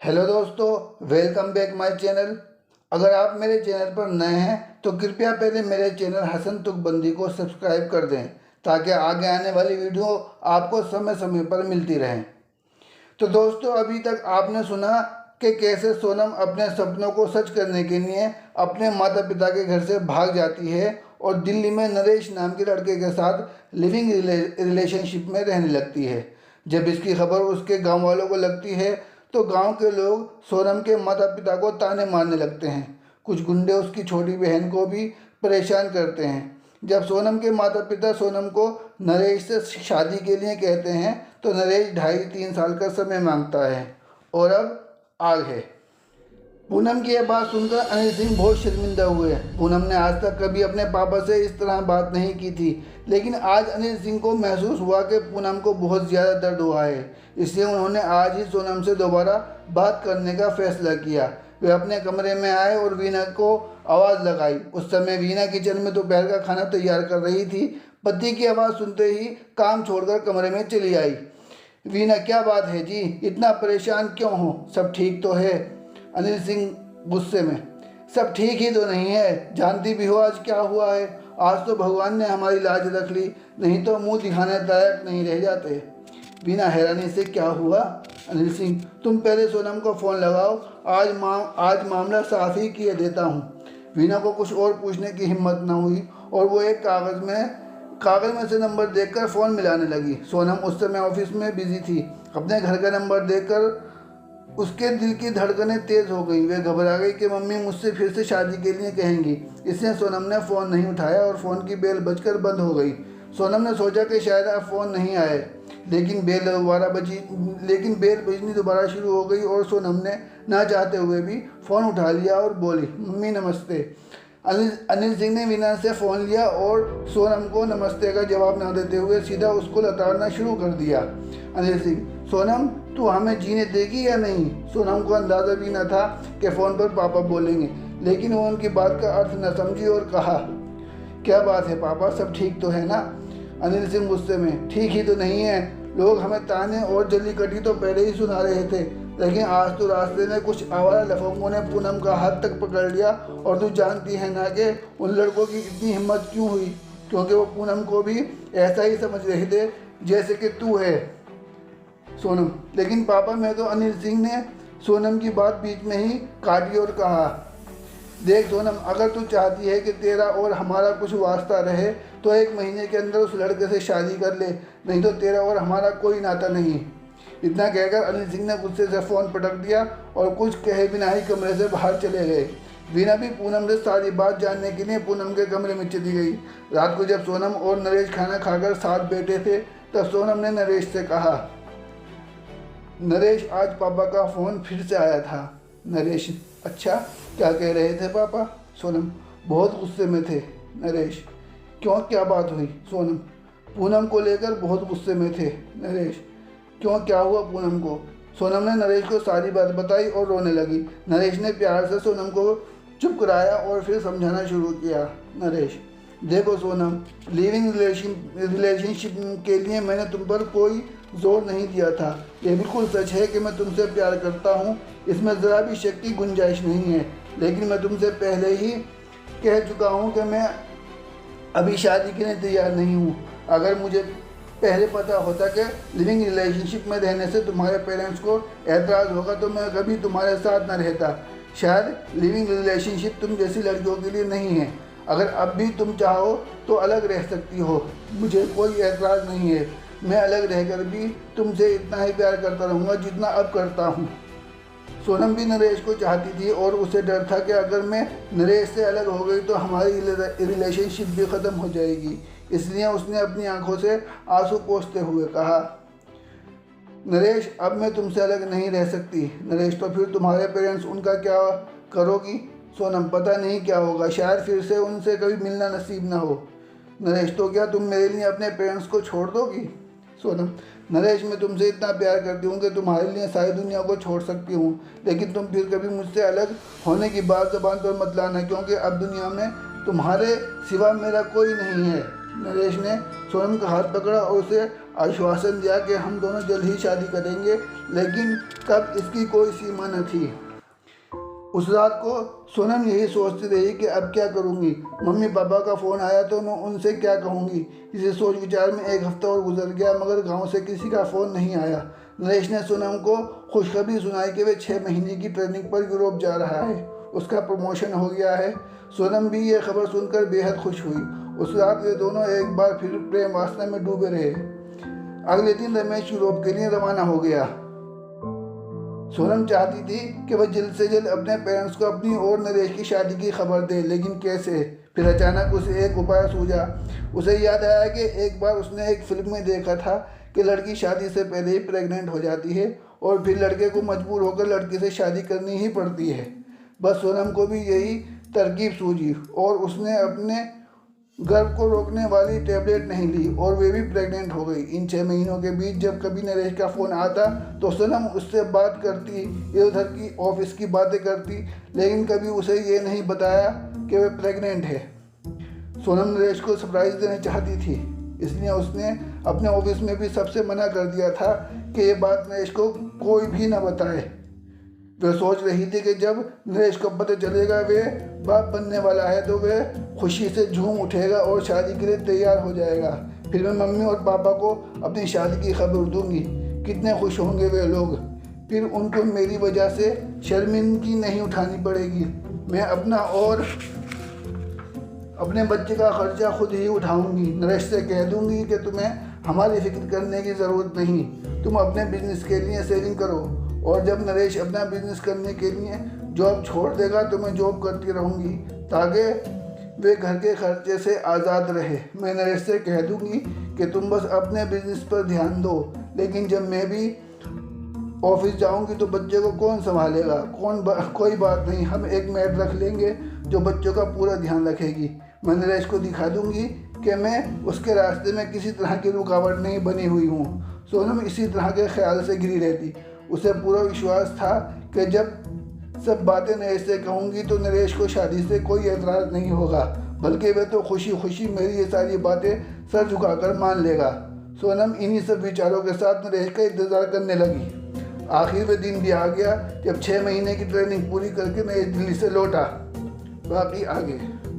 Hello दोस्तों, welcome back my channel. अगर आप मेरे चैनल पर नए हैं तो कृपया पहले मेरे चैनल हसन तुकबंदी को सब्सक्राइब कर दें ताकि आगे आने वाली वीडियो आपको समय समय पर मिलती रहें। तो दोस्तों, अभी तक आपने सुना कि कैसे सोनम अपने सपनों को सच करने के लिए अपने माता पिता के घर से भाग जाती है और दिल्ली में नरेश नाम के लड़के के साथ लिविंग रिलेशनशिप में रहने लगती है। जब इसकी खबर उसके गांव वालों को लगती है तो गांव के लोग सोनम के माता पिता को ताने मारने लगते हैं। कुछ गुंडे उसकी छोटी बहन को भी परेशान करते हैं। जब सोनम के माता पिता सोनम को नरेश से शादी के लिए कहते हैं तो नरेश 2.5-3 साल का समय मांगता है। और अब आग है। पूनम की यह बात सुनकर अनिल सिंह बहुत शर्मिंदा हुए। पूनम ने आज तक कभी अपने पापा से इस तरह बात नहीं की थी, लेकिन आज अनिल सिंह को महसूस हुआ कि पूनम को बहुत ज़्यादा दर्द हुआ है। इसलिए उन्होंने आज ही सोनम से दोबारा बात करने का फैसला किया। वे अपने कमरे में आए और वीना को आवाज़ लगाई। उस समय वीना किचन में दोपहर का खाना तैयार कर रही थी। पति की आवाज़ सुनते ही काम छोड़कर कमरे में चली आई। वीना, क्या बात है जी, इतना परेशान क्यों हो? सब ठीक तो है? अनिल सिंह गुस्से में, सब ठीक ही तो नहीं है, जानती भी हो आज क्या हुआ है। आज तो भगवान ने हमारी लाज रख ली, नहीं तो मुंह दिखाने लायक नहीं रह जाते। बिना हैरानी से, क्या हुआ? अनिल सिंह, तुम पहले सोनम को फ़ोन लगाओ, आज मामला साफ ही किए देता हूँ। वीना को कुछ और पूछने की हिम्मत न हुई और वो एक कागज़ में से नंबर देखकर फ़ोन मिलाने लगी। सोनम उस समय ऑफिस में बिजी थी। अपने घर का नंबर देखकर उसके दिल की धड़कनें तेज़ हो गई। वे घबरा गई कि मम्मी मुझसे फिर से शादी के लिए कहेंगी। इसलिए सोनम ने फ़ोन नहीं उठाया और फ़ोन की बेल बजकर बंद हो गई। सोनम ने सोचा कि शायद अब फ़ोन नहीं आए, लेकिन बेल बजनी दोबारा शुरू हो गई और सोनम ने ना चाहते हुए भी फ़ोन उठा लिया और बोली, मम्मी नमस्ते। अनिल सिंह ने वीना से फ़ोन लिया और सोनम को नमस्ते का जवाब ना देते हुए सीधा उसको लताड़ना शुरू कर दिया। अनिल सिंह, सोनम तू हमें जीने देगी या नहीं? सोनम को अंदाज़ा भी न था कि फ़ोन पर पापा बोलेंगे, लेकिन वो उनकी बात का अर्थ न समझी और कहा, क्या बात है पापा, सब ठीक तो है ना? अनिल सिंह गुस्से में, ठीक ही तो नहीं है। लोग हमें ताने और जली कटी तो पहले ही सुना रहे थे, लेकिन आज तो रास्ते में कुछ आवारा लफंगों ने पूनम का हाथ तक पकड़ लिया। और तू जानती है ना कि उन लड़कों की इतनी हिम्मत क्यों हुई? क्योंकि वो पूनम को भी ऐसा ही समझ रहे थे जैसे कि तू है सोनम। लेकिन पापा, मैं तो अनिल सिंह ने सोनम की बात बीच में ही काटी और कहा, देख सोनम, अगर तू चाहती है कि तेरा और हमारा कुछ वास्ता रहे तो 1 महीने के अंदर उस लड़के से शादी कर ले, नहीं तो तेरा और हमारा कोई नाता नहीं। इतना कहकर अनिल सिंह ने गुस्से से फ़ोन पटक दिया और कुछ कहे बिना ही कमरे से बाहर चले गए। वीना भी पूनम से सारी बात जानने के लिए पूनम के कमरे में चली गई। रात को जब सोनम और नरेश खाना खाकर साथ बैठे थे तब सोनम ने नरेश से कहा, नरेश, आज पापा का फ़ोन फिर से आया था। नरेश, अच्छा, क्या कह रहे थे पापा? सोनम, बहुत गुस्से में थे। नरेश, क्यों, क्या बात हुई? सोनम, पूनम को लेकर बहुत गुस्से में थे। नरेश, क्यों, क्या हुआ पूनम को? सोनम ने नरेश को सारी बात बताई और रोने लगी। नरेश ने प्यार से सोनम को चुप कराया और फिर समझाना शुरू किया। नरेश, देखो सोनम, लिविंग रिलेशनशिप के लिए मैंने तुम पर कोई जोर नहीं दिया था। ये बिल्कुल सच है कि मैं तुमसे प्यार करता हूँ, इसमें ज़रा भी शक की गुंजाइश नहीं है। लेकिन मैं तुमसे पहले ही कह चुका हूँ कि मैं अभी शादी के लिए तैयार नहीं हूँ। अगर मुझे पहले पता होता कि लिविंग रिलेशनशिप में रहने से तुम्हारे पेरेंट्स को एतराज़ होगा तो मैं कभी तुम्हारे साथ न रहता। शायद लिविंग रिलेशनशिप तुम जैसी लड़कियों के लिए नहीं है। अगर अब भी तुम चाहो तो अलग रह सकती हो, मुझे कोई एतराज़ नहीं है। मैं अलग रहकर भी तुमसे इतना ही प्यार करता रहूँगा जितना अब करता हूँ। सोनम भी नरेश को चाहती थी और उसे डर था कि अगर मैं नरेश से अलग हो गई तो हमारी रिलेशनशिप भी ख़त्म हो जाएगी। इसलिए उसने अपनी आंखों से आंसू पोंछते हुए कहा, नरेश, अब मैं तुमसे अलग नहीं रह सकती। नरेश, तो फिर तुम्हारे पेरेंट्स, उनका क्या करोगी? सोनम, पता नहीं क्या होगा, शायद फिर से उनसे कभी मिलना नसीब ना हो। नरेश, तो क्या तुम मेरे लिए अपने पेरेंट्स को छोड़ दोगी? सोनम, नरेश, मैं तुमसे इतना प्यार करती हूँ कि तुम्हारे लिए सारी दुनिया को छोड़ सकती हूँ, लेकिन तुम फिर कभी मुझसे अलग होने की बात ज़बान पर मत लाना, क्योंकि अब दुनिया में तुम्हारे सिवा मेरा कोई नहीं है। नरेश ने सोनम का हाथ पकड़ा और उसे आश्वासन दिया कि हम दोनों जल्द ही शादी करेंगे, लेकिन कब इसकी कोई सीमा न थी। उस रात को सोनम यही सोचती रही कि अब क्या करूंगी। मम्मी पापा का फ़ोन आया तो मैं उनसे क्या कहूंगी। इसी सोच विचार में एक हफ्ता और गुजर गया, मगर गांव से किसी का फ़ोन नहीं आया। नरेश ने सोनम को खुशखबरी सुनाई कि वे 6 महीने की ट्रेनिंग पर यूरोप जा रहा है, उसका प्रमोशन हो गया है। सोनम भी ये खबर सुनकर बेहद खुश हुई। उस रात वे दोनों एक बार फिर प्रेम वासना में डूबे रहे। अगले दिन रमेश यूरोप के लिए रवाना हो गया। सोनम चाहती थी कि वह जल्द से जल्द अपने पेरेंट्स को अपनी और नरेश की शादी की खबर दे, लेकिन कैसे। फिर अचानक उसे एक उपाय सूझा। उसे याद आया कि एक बार उसने एक फिल्म में देखा था कि लड़की शादी से पहले ही प्रेग्नेंट हो जाती है और फिर लड़के को मजबूर होकर लड़की से शादी करनी ही पड़ती है। बस सोनम को भी यही तरकीब सूझी और उसने अपने गर्भ को रोकने वाली टैबलेट नहीं ली और वे भी प्रेग्नेंट हो गई। इन 6 महीनों के बीच जब कभी नरेश का फ़ोन आता तो सोनम उससे बात करती, इधर उधर की ऑफिस की बातें करती, लेकिन कभी उसे ये नहीं बताया कि वे प्रेग्नेंट है। सोनम नरेश को सरप्राइज़ देना चाहती थी, इसलिए उसने अपने ऑफिस में भी सबसे मना कर दिया था कि ये बात नरेश को कोई भी ना बताए। वे सोच रही थी कि जब नरेश को पता चलेगा वे बाप बनने वाला है तो वे खुशी से झूम उठेगा और शादी के लिए तैयार हो जाएगा। फिर मैं मम्मी और पापा को अपनी शादी की खबर दूंगी। कितने खुश होंगे वे लोग। फिर उनको मेरी वजह से शर्मिंदगी नहीं उठानी पड़ेगी। मैं अपना और अपने बच्चे का खर्चा खुद ही उठाऊंगी। नरेश से कह दूंगी कि तुम्हें हमारी फिक्र करने की ज़रूरत नहीं, तुम अपने बिजनेस के लिए सेविंग करो। और जब नरेश अपना बिजनेस करने के लिए जॉब छोड़ देगा तो मैं जॉब करती रहूँगी ताकि वे घर के खर्चे से आज़ाद रहे। मैं नरेश से कह दूँगी कि तुम बस अपने बिजनेस पर ध्यान दो, लेकिन जब मैं भी ऑफिस जाऊँगी तो बच्चे को कौन संभालेगा। कोई बात नहीं, हम एक मेड रख लेंगे जो बच्चों का पूरा ध्यान रखेगी। मैं नरेश को दिखा दूँगी कि मैं उसके रास्ते में किसी तरह की रुकावट नहीं बनी हुई हूँ। सोनम इसी तरह के ख्याल से घिरी रहती। उसे पूरा विश्वास था कि जब सब बातें नरेश से कहूँगी तो नरेश को शादी से कोई एतराज़ नहीं होगा, बल्कि वह तो खुशी खुशी मेरी ये सारी बातें सर झुकाकर मान लेगा। सोनम इन्हीं सब विचारों के साथ नरेश का इंतज़ार करने लगी। आखिर वह दिन भी आ गया जब 6 महीने की ट्रेनिंग पूरी करके नरेश दिल्ली से लौटा। बाकी आगे।